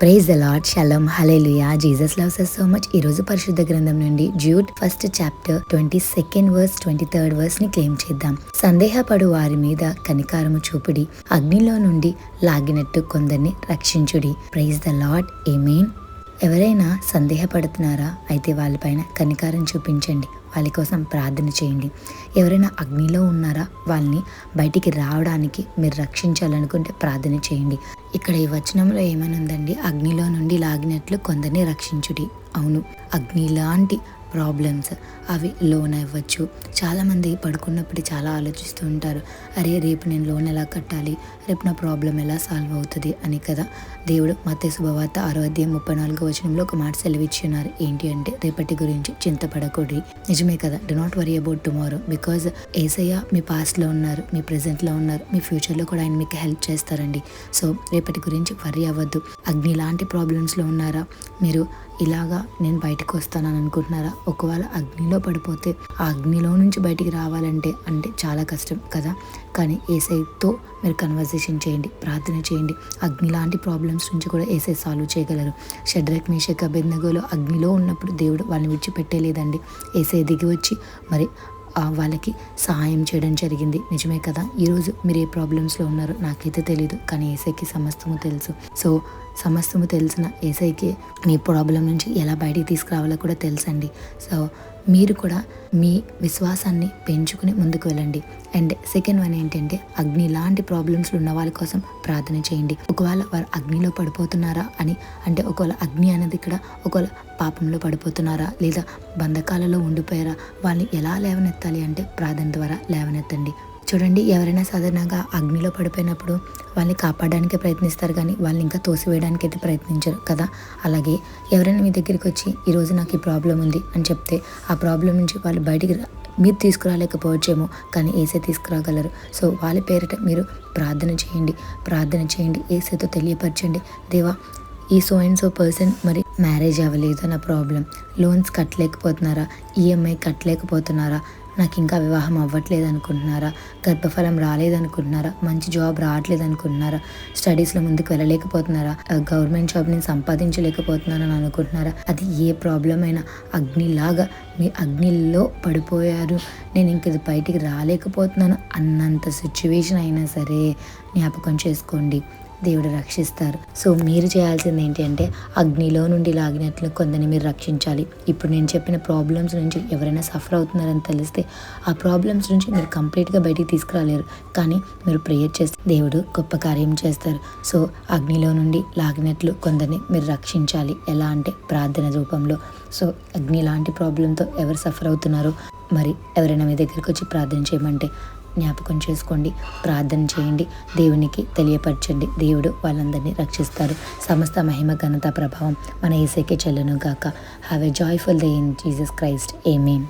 Praise the lord, shalom, hallelujah. Jesus loves us so much. ఈ రోజు పరిశుద్ధ గ్రంథం నుండి Jude 1st chapter 22nd verse 23rd verse ని క్లెయిమ్ చేద్దాం. సందేహపడు వారి మీద కనికారము చూపుడి, అగ్నిలో నుండి లాగినట్టు కొందరిని రక్షించుడి. ప్రైజ్ ద లార్డ్, ఆమేన్. ఎవరైనా సందేహపడుతున్నారా? అయితే వాళ్ళపైన కనికారం చూపించండి, వాళ్ళ కోసం ప్రార్థన చేయండి. ఎవరైనా అగ్నిలో ఉన్నారా? వాళ్ళని బయటికి రావడానికి మీరు రక్షించాలనుకుంటే ప్రార్థన చేయండి. ఇక్కడ ఈ వచనంలో ఏమని ఉందండి? అగ్నిలో నుండి లాగినట్లు కొందరిని రక్షించుడి. అవును, అగ్ని లాంటి ప్రాబ్లమ్స్ అవి లోన్ అవ్వచ్చు. చాలామంది పడుకున్నప్పుడు చాలా ఆలోచిస్తూ ఉంటారు, అరే రేపు నేను లోన్ ఎలా కట్టాలి, రేపు నా ప్రాబ్లం ఎలా సాల్వ్ అవుతుంది అని కదా. దేవుడు మత్తయి శుభవార్త 6:34 వచనంలో ఒక మాట సెలవిచ్చున్నారు. ఏంటి అంటే, రేపటి గురించి చింతపడకూడదు. నిజమే కదా, do not worry about tomorrow, because Yesayya మీ పాస్ట్లో ఉన్నారు, మీ ప్రెజెంట్లో ఉన్నారు, మీ ఫ్యూచర్లో కూడా ఆయన మీకు హెల్ప్ చేస్తారండి. సో రేపటి గురించి వరీ అవ్వద్దు. అగ్ని లాంటి ప్రాబ్లమ్స్లో ఉన్నారా? మీరు ఇలాగా నేను బయటకు వస్తానని అనుకుంటున్నారా? ఒకవేళ అగ్నిలో పడిపోతే ఆ అగ్నిలో నుంచి బయటికి రావాలంటే చాలా కష్టం కదా. కానీ యేసయ్యతో మీరు కన్వర్సేషన్ చేయండి, ప్రార్థన చేయండి. అగ్ని లాంటి ప్రాబ్లమ్స్ నుంచి కూడా యేసయ్య సాల్వ్ చేయగలరు. షడ్రక్, మేషక్, అబేద్నెగోలు అగ్నిలో ఉన్నప్పుడు దేవుడు వాళ్ళని విడిచిపెట్టలేదండి. యేసయ్య దిగి వచ్చి మరి వాళ్ళకి సహాయం చేయడం జరిగింది. నిజమే కదా. ఈరోజు మీరు ఏ ప్రాబ్లమ్స్లో ఉన్నారో నాకైతే తెలీదు, కానీ యేసయ్యకి సమస్తము తెలుసు. సో సమస్తము తెలిసిన యేసయ్యకి మీ ప్రాబ్లం నుంచి ఎలా బయటికి తీసుకురావాలో కూడా తెలుసండి. సో మీరు కూడా మీ విశ్వాసాన్ని పెంచుకుని ముందుకు వెళ్ళండి. అండ్ సెకండ్ వన్ ఏంటంటే, అగ్ని లాంటి ప్రాబ్లమ్స్లో ఉన్న వాళ్ళ కోసం ప్రార్థన చేయండి. ఒకవేళ వారు అగ్నిలో పడిపోతున్నారా అని అంటే, ఒకవేళ అగ్ని అనేది ఇక్కడ ఒకవేళ పాపంలో పడిపోతున్నారా లేదా బంధకాలలో ఉండిపోయారా, వాళ్ళని ఎలా లేవనెత్తాలి అంటే ప్రార్థన ద్వారా లేవనెత్తండి. చూడండి, ఎవరైనా సాధారణంగా అగ్నిలో పడిపోయినప్పుడు వాళ్ళని కాపాడడానికి ప్రయత్నిస్తారు, కానీ వాళ్ళని ఇంకా తోసివేయడానికి అయితే ప్రయత్నించరు కదా. అలాగే ఎవరైనా మీ దగ్గరికి వచ్చి ఈరోజు నాకు ఈ ప్రాబ్లం ఉంది అని చెప్తే, ఆ ప్రాబ్లం నుంచి వాళ్ళు బయటికి మీరు తీసుకురాలేకపోవచ్చేమో, కానీ యేసయ్య తీసుకురాగలరు. సో వాళ్ళ పేరిట మీరు ప్రార్థన చేయండి, యేసయ్యతో తెలియపరచండి. దేవా, ఈ సో అండ్ సో పర్సన్ మరి మ్యారేజ్ అవ్వలేదు నా ప్రాబ్లం, లోన్స్ కట్టలేకపోతున్నారా, ఈఎంఐ కట్టలేకపోతున్నారా, నాకు ఇంకా వివాహం అవ్వట్లేదు అనుకుంటున్నారా, గర్భఫలం రాలేదనుకుంటున్నారా, మంచి జాబ్ రావట్లేదు అనుకుంటున్నారా, స్టడీస్లో ముందుకు వెళ్ళలేకపోతున్నారా, గవర్నమెంట్ జాబ్ నేను సంపాదించలేకపోతున్నానని అనుకుంటున్నారా, అది ఏ ప్రాబ్లం అయినా అగ్నిలాగా మీ అగ్నిలో పడిపోయారు, నేను ఇంక ఇది బయటికి రాలేకపోతున్నాను అన్నంత సిచ్యువేషన్ అయినా సరే జ్ఞాపకం చేసుకోండి, దేవుడు రక్షిస్తారు. సో మీరు చేయాల్సింది ఏంటి అంటే, అగ్నిలో నుండి లాగినట్లు కొందరిని మీరు రక్షించాలి. ఇప్పుడు నేను చెప్పిన ప్రాబ్లమ్స్ నుంచి ఎవరైనా సఫర్ అవుతున్నారని తెలిస్తే ఆ ప్రాబ్లమ్స్ నుంచి మీరు కంప్లీట్గా బయటికి తీసుకురాలేరు, కానీ మీరు ప్రేయర్ చేస్తే దేవుడు గొప్ప కార్యం చేస్తారు. సో అగ్నిలో నుండి లాగినట్లు కొందరిని మీరు రక్షించాలి. ఎలా అంటే ప్రార్థన రూపంలో. సో అగ్ని లాంటి ప్రాబ్లంతో ఎవరు సఫర్ అవుతున్నారో, మరి ఎవరైనా మీ దగ్గరికి వచ్చి ప్రార్థన చేయమంటే జ్ఞాపకం చేసుకోండి, ప్రార్థన చేయండి, దేవునికి తెలియపరచండి. దేవుడు వాళ్ళందరినీ రక్షిస్తారు. సమస్త మహిమ, ఘనత, ప్రభావం మన యేసయ్యకే చెల్లును గాక. Have a joyful day in Jesus Christ. Amen.